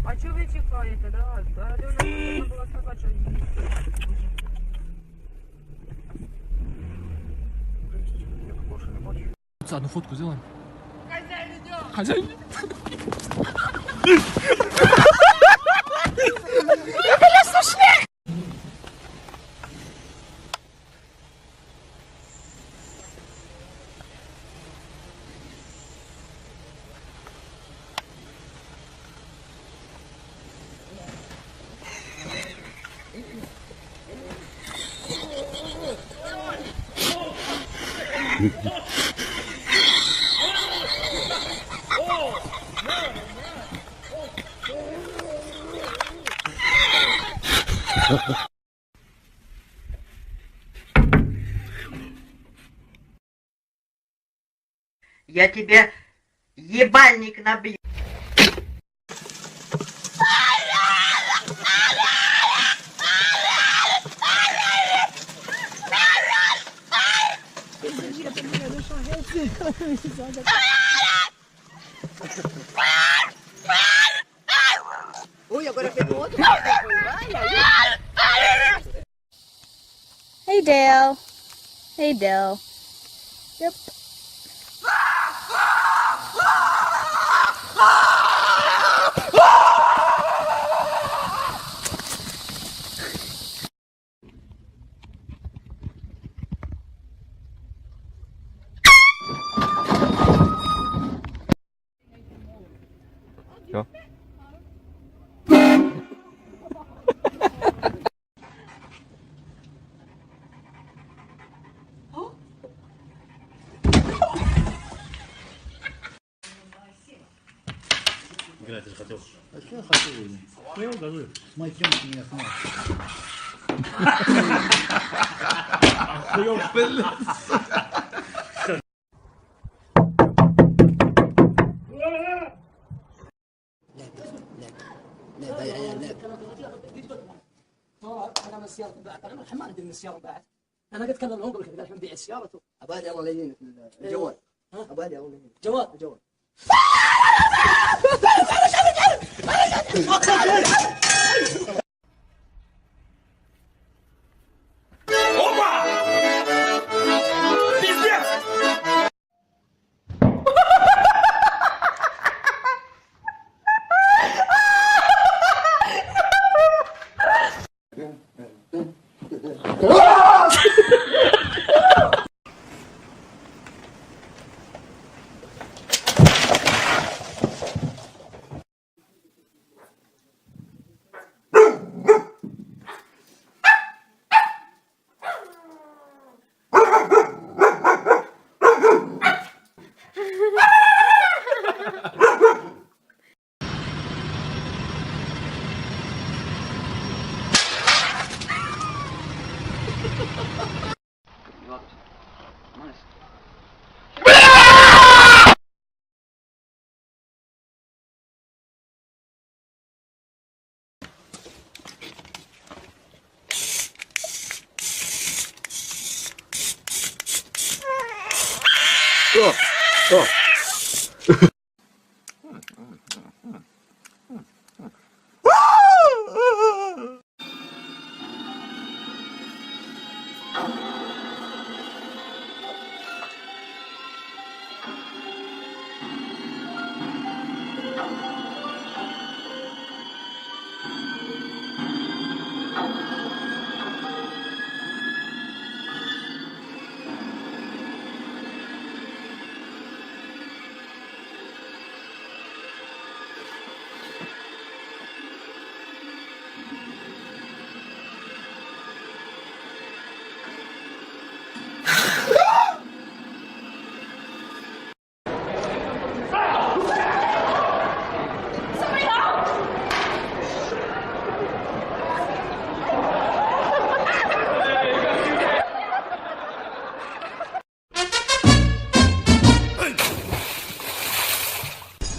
А чого ви чекаєте? Давай, можна було сказати, що Одну фотку сделаем. Хозяин идет. Я тебе ебальник набью. Hey Dale. Hey Dale. Yep. Все. Играть ты же хотел. А что я хотел? Понял, даже? С матемки меня снял. Охуел, блядь. انا من السياره بعد انا ما ادري من السياره بعد انا قد كلمهم قبل كذا الحين بيع السياره ابالي الله يعينك الجوال ابالي الله يعينك جوال الجوال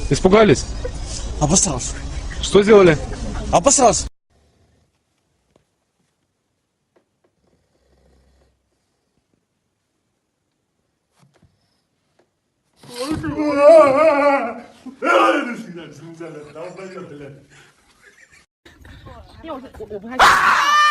Испугались? обосрался Что сделали? обосрался 因为我不太喜欢。